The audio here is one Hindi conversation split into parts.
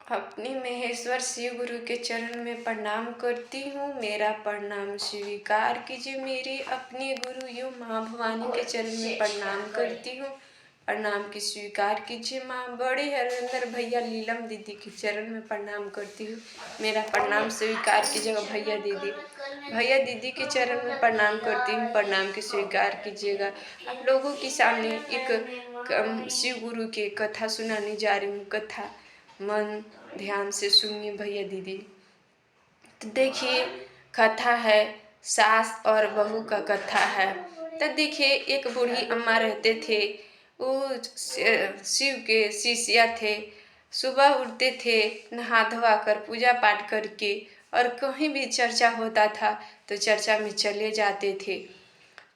अपने महेश्वर शिव गुरु के चरण में प्रणाम करती हूँ। मेरा प्रणाम स्वीकार कीजिए। मेरे अपने गुरु यो माँ भवानी के चरण में प्रणाम करती हूँ। प्रणाम की स्वीकार कीजिए। माँ बड़े हरिंदर भैया लीलम दीदी के चरण में प्रणाम करती हूँ। मेरा प्रणाम स्वीकार कीजिएगा। भैया दीदी के चरण में प्रणाम करती हूँ। प्रणाम की स्वीकार कीजिएगा। आप लोगों के सामने एक शिव गुरु के कथा सुनाने जा रही हूँ। कथा मन ध्यान से सुनिए भैया दीदी। तो देखिए, कथा है सास और बहू का कथा है। तो देखिए, एक बूढ़ी अम्मा रहते थे। वो शिव के शिष्या थे। सुबह उठते थे नहा धोवा कर पूजा पाठ करके, और कहीं भी चर्चा होता था तो चर्चा में चले जाते थे।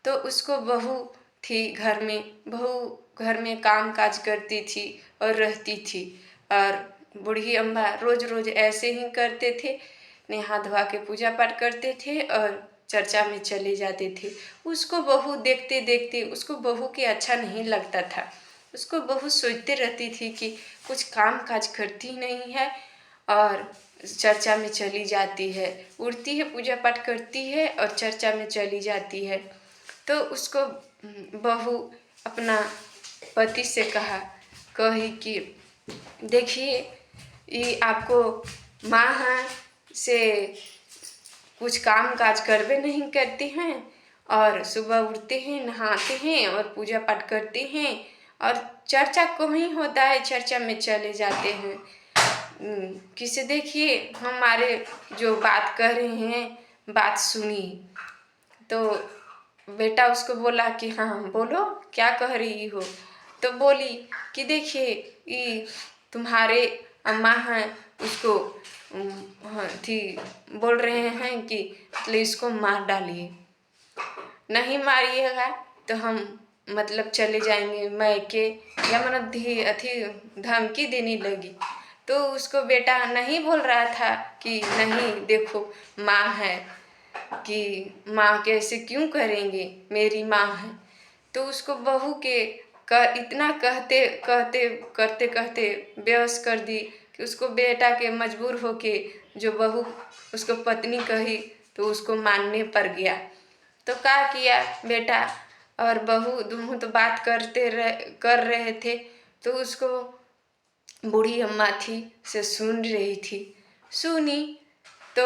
तो उसको बहू थी घर में। बहू घर में काम काज करती थी और रहती थी। और बूढ़ी अम्मा रोज रोज ऐसे ही करते थे, नहा धोवा के पूजा पाठ करते थे और चर्चा में चले जाते थे। उसको बहू देखते देखते उसको बहू के अच्छा नहीं लगता था। उसको बहू सोचते रहती थी कि कुछ काम काज करती नहीं है और चर्चा में चली जाती है, उठती है पूजा पाठ करती है और चर्चा में चली जाती है। तो उसको बहू अपना पति से कही कि देखिए, ये आपको माँ से कुछ काम काज करवे नहीं करते हैं, और सुबह उठते हैं नहाते हैं और पूजा पाठ करते हैं, और चर्चा कहीं होता है चर्चा में चले जाते हैं। किसे देखिए, हमारे जो बात कर रहे हैं बात सुनी। तो बेटा उसको बोला कि हाँ बोलो क्या कह रही हो। तो बोली कि देखिए, ये तुम्हारे अम्मा हैं, उसको थी बोल रहे हैं कि मतलब इसको मार डालिए, नहीं मारिएगा तो हम मतलब चले जाएंगे मैके, या मतलब अथी धमकी देने लगी। तो उसको बेटा नहीं बोल रहा था कि नहीं देखो माँ है, कि माँ कैसे क्यों करेंगे, मेरी माँ है। तो उसको बहू के इतना कहते कहते करते कहते बेहोश कर दी कि उसको बेटा के मजबूर होके जो बहू उसको पत्नी कही तो उसको मानने पड़ गया। तो क्या किया बेटा और बहू दोनों तो बात कर रहे थे। तो उसको बूढ़ी अम्मा थी से सुन रही थी। सुनी तो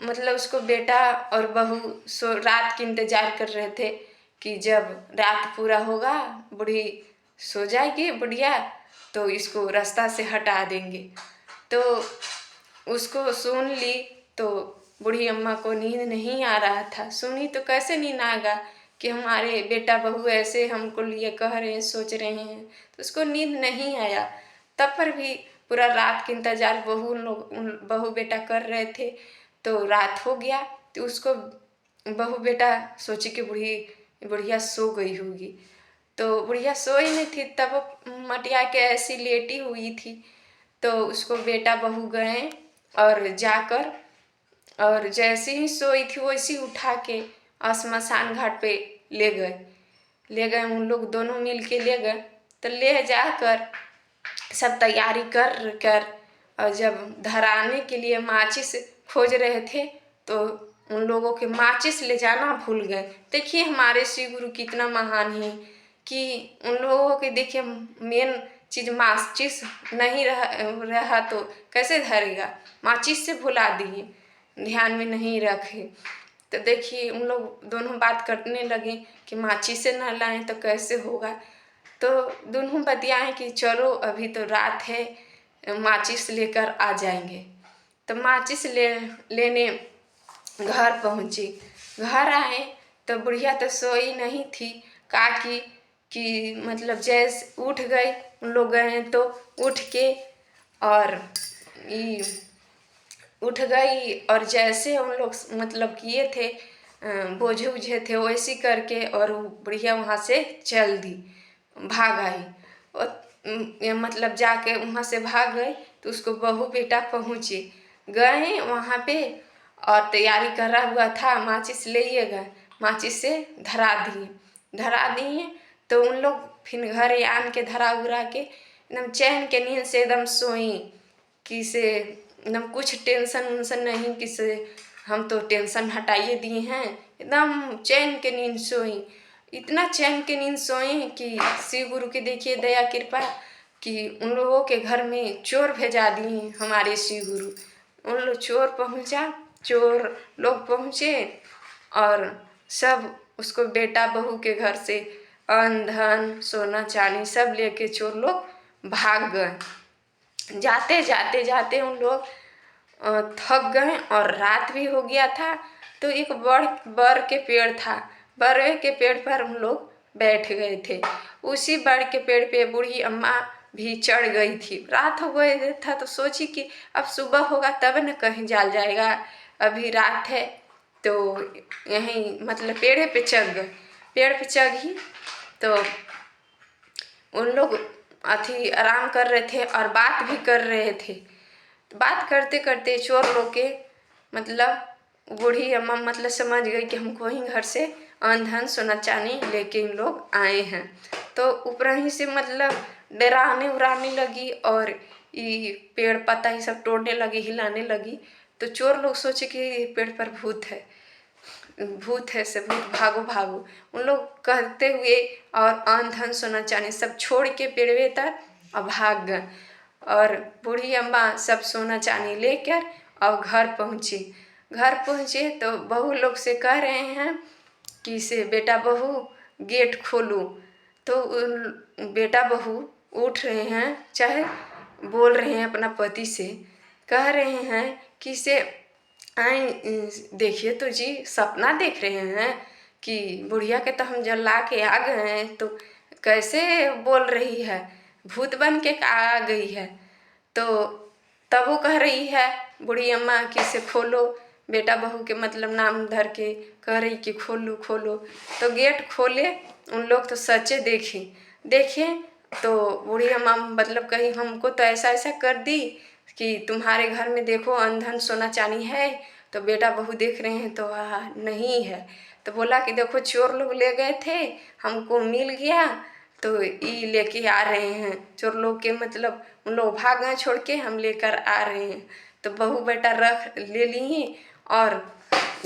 मतलब उसको बेटा और बहू रात की इंतजार कर रहे थे कि जब रात पूरा होगा बूढ़ी सो जाएगी बुढ़िया, तो इसको रास्ता से हटा देंगे। तो उसको सुन ली तो बूढ़ी अम्मा को नींद नहीं आ रहा था। सुनी तो कैसे नींद आएगा कि हमारे बेटा बहू ऐसे हमको लिए कह रहे हैं सोच रहे हैं। तो उसको नींद नहीं आया। तब पर भी पूरा रात के इंतजार बहू बेटा कर रहे थे। तो रात हो गया तो उसको बहू बेटा सोची कि बुढ़िया सो गई होगी। तो बुढ़िया सोई नहीं थी, तब मटिया के ऐसी लेटी हुई थी। तो उसको बेटा बहू गए और जाकर, और जैसे ही सोई थी वैसे ही उठा के श्मशान घाट पे ले गए उन लोग दोनों मिल के ले गए। तो ले जाकर सब तैयारी कर और जब धराने के लिए माचिस खोज रहे थे तो उन लोगों के माचिस ले जाना भूल गए। देखिए हमारे शिव गुरु कितना महान है कि उन लोगों के देखिए मेन चीज माचिस नहीं रहा तो कैसे धरेगा, माचिस से भुला दिए, ध्यान में नहीं रखे। तो देखिए उन लोग दोनों बात करने लगे कि माचिस से न लाएं तो कैसे होगा। तो दोनों बतियाएं कि चलो अभी तो रात है, माचिस लेकर आ जाएंगे। तो माचिस लेने घर पहुँची। घर आए तो बुढ़िया तो सोई नहीं थी। का कि मतलब जैसे उठ गई, उन लोग गए तो उठ के और उठ गई, और जैसे उन लोग मतलब किए थे बोझे उझे थे वैसी करके, और बुढ़िया वहाँ से चल दी, भाग आई। और मतलब जाके वहाँ से भाग गए। तो उसको बहू बेटा पहुँचे, गए वहाँ पे और तैयारी करा हुआ था, माचिस ले गए, माचिस से धरा दिए। तो उन लोग फिर घर आन के धरा उरा के एकदम चैन के नींद से एकदम सोई कि से एकदम कुछ टेंशन उन्सन नहीं, कि से हम तो टेंशन हटाइए दिए हैं। एकदम चैन के नींद सोई, इतना चैन के नींद सोई कि शिव गुरु की देखिए दया कृपा कि उन लोगों के घर में चोर भेजा दिए हमारे शिव गुरु। उन लोग चोर लोग पहुँचे और सब उसको बेटा बहू के घर से अन्न धन सोना चांदी सब लेके चोर लोग भाग गए। जाते उन लोग थक गए और रात भी हो गया था। तो एक बर के पेड़ था, बरवे के पेड़ पर हम लोग बैठ गए थे। उसी बर के पेड़ पे बूढ़ी अम्मा भी चढ़ गई थी। रात हो गया था तो सोची कि अब सुबह होगा तब न कहीं जाल जाएगा, अभी रात है। तो यहीं मतलब पेड़ पे चढ़ी तो उन लोग आराम कर रहे थे और बात भी कर रहे थे। बात करते करते चोर लोग के मतलब बूढ़ी अम्मा मतलब समझ गई कि हमको ही घर से अन्न धन सोना चांदी लेके इन लोग आए हैं। तो ऊपर ही से मतलब डराने उड़ाने लगी और ये पेड़ पत्ता ही सब तोड़ने लगी, हिलाने लगी। तो चोर लोग सोचे कि पेड़ पर भूत है से भूत, भागो। उन लोग कहते हुए और अन्न धन सोना चांदी सब छोड़ के पेड़वे तक और भाग गए। और बूढ़ी अम्मा सब सोना चांदी लेकर और घर पहुँचे तो बहू लोग से कह रहे हैं कि से बेटा बहू गेट खोलो। तो बेटा बहू उठ रहे हैं, चाहे बोल रहे हैं अपना पति से, कह रहे हैं कि से आए देखिए तो जी सपना देख रहे हैं कि बुढ़िया के तो हम जला के आ गए हैं, तो कैसे बोल रही है, भूत बन के आ गई है। तो तब वो कह रही है बूढ़ी अम्मा कि से खोलो, बेटा बहू के मतलब नाम धर के कह रही कि खोलो। तो गेट खोले उन लोग तो सच्चे देखे तो बूढ़ी अम्मा मतलब कही हमको तो ऐसा कर दी कि तुम्हारे घर में देखो अन्न धन सोना चांदी है। तो बेटा बहू देख रहे हैं तो नहीं है। तो बोला कि देखो चोर लोग ले गए थे, हमको मिल गया तो ये लेके आ रहे हैं। चोर लोग के मतलब उन लोग भाग गए छोड़ के, हम लेकर आ रहे हैं। तो बहू बेटा ले लिए और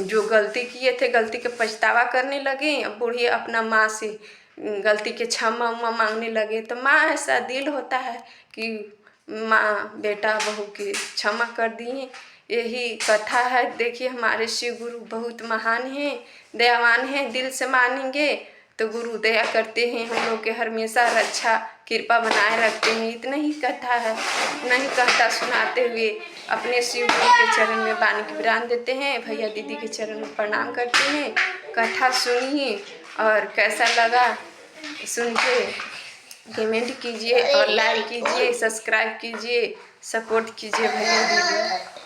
जो गलती किए थे गलती के पछतावा करने लगे। बूढ़ी अपना माँ से गलती के क्षमा मांगने लगे। तो माँ ऐसा दिल होता है कि माँ बेटा बहू के क्षमा कर दिए, यही कथा है। देखिए हमारे शिव गुरु बहुत महान हैं, दयावान हैं, दिल से मानेंगे तो गुरु दया करते हैं, हम लोग के हमेशा रक्षा कृपा बनाए रखते हैं। इतना ही कथा है, इतना ही कहता सुनाते हुए अपने शिव गुरु के चरण में वाणी की विराम देते हैं। भैया दीदी के चरण में प्रणाम करते हैं। कथा सुनिए और कैसा लगा सुन के कमेंट कीजिए और लाइक कीजिए, सब्सक्राइब कीजिए, सपोर्ट कीजिए भैया दीदी।